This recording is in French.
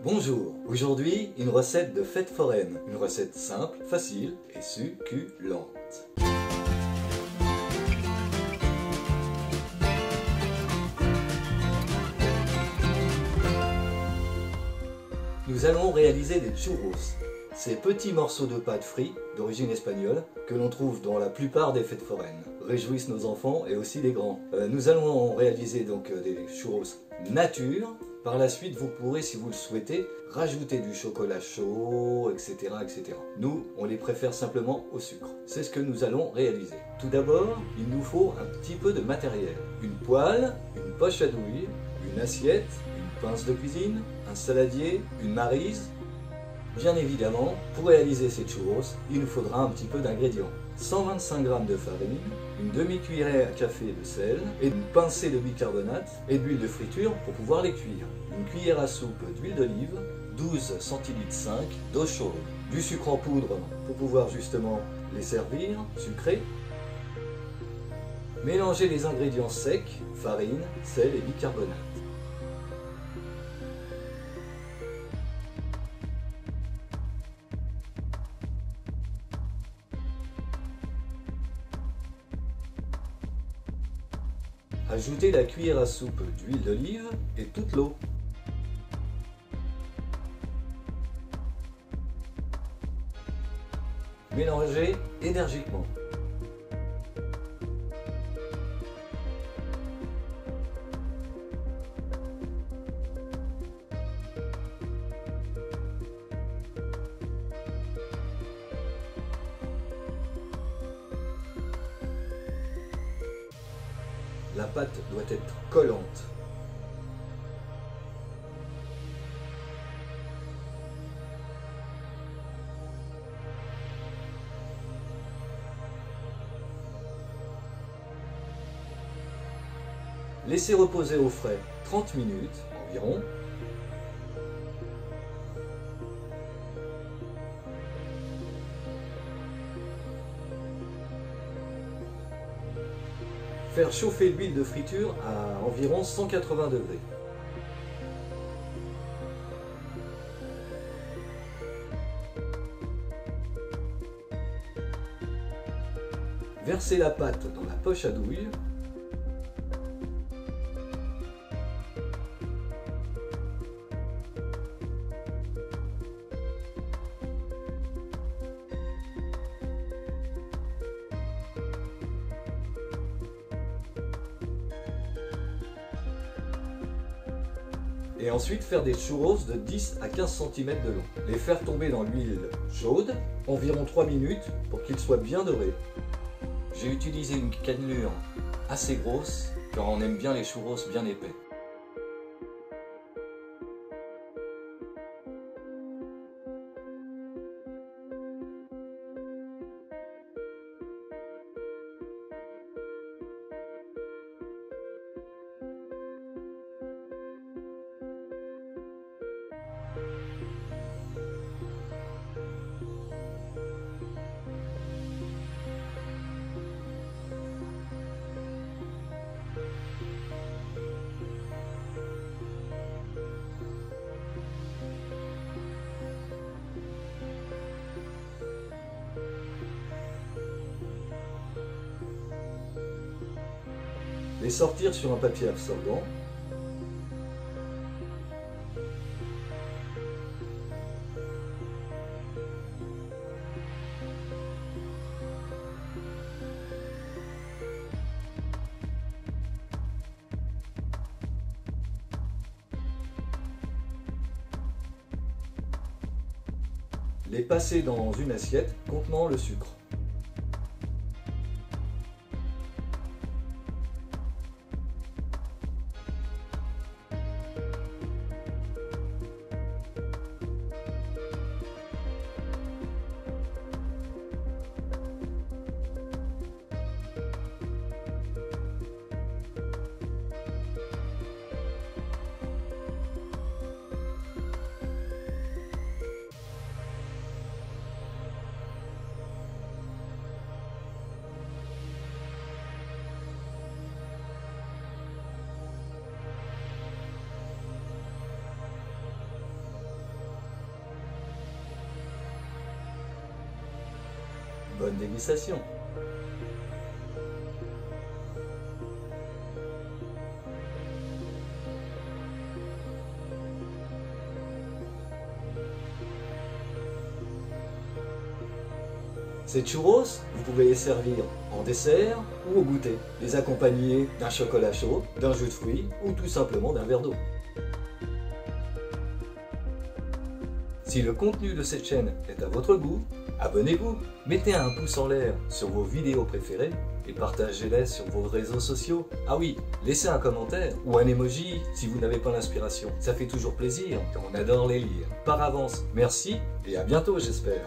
Bonjour, aujourd'hui une recette de fête foraine, une recette simple, facile et succulente. Nous allons réaliser des churros, ces petits morceaux de pâte frits d'origine espagnole que l'on trouve dans la plupart des fêtes foraines. Réjouissent nos enfants et aussi les grands. Nous allons réaliser donc des churros nature. Par la suite, vous pourrez, si vous le souhaitez, rajouter du chocolat chaud, etc., etc. Nous, on les préfère simplement au sucre. C'est ce que nous allons réaliser. Tout d'abord, il nous faut un petit peu de matériel. Une poêle, une poche à douille, une assiette, une pince de cuisine, un saladier, une maryse. Bien évidemment, pour réaliser ces churros, il nous faudra un petit peu d'ingrédients. 125 g de farine, une demi-cuillerée à café de sel, et une pincée de bicarbonate et d'huile de friture pour pouvoir les cuire. Une cuillère à soupe d'huile d'olive, 12 centilitres 5 d'eau chaude, du sucre en poudre pour pouvoir justement les servir, sucrés. Mélangez les ingrédients secs, farine, sel et bicarbonate. Ajoutez la cuillère à soupe d'huile d'olive et toute l'eau. Mélangez énergiquement. La pâte doit être collante. Laissez reposer au frais 30 minutes environ. Faire chauffer l'huile de friture à environ 180 degrés. Versez la pâte dans la poche à douille. Et ensuite faire des churros de 10 à 15 cm de long. Les faire tomber dans l'huile chaude, environ 3 minutes pour qu'ils soient bien dorés. J'ai utilisé une cannelure assez grosse car on aime bien les churros bien épais. Les sortir sur un papier absorbant. Les passer dans une assiette contenant le sucre. dégustation. Ces churros, vous pouvez les servir en dessert ou au goûter, les accompagner d'un chocolat chaud, d'un jus de fruits ou tout simplement d'un verre d'eau. Si le contenu de cette chaîne est à votre goût, abonnez-vous, mettez un pouce en l'air sur vos vidéos préférées et partagez-les sur vos réseaux sociaux. Ah oui, laissez un commentaire ou un emoji si vous n'avez pas l'inspiration. Ça fait toujours plaisir, car on adore les lire. Par avance, merci et à bientôt j'espère.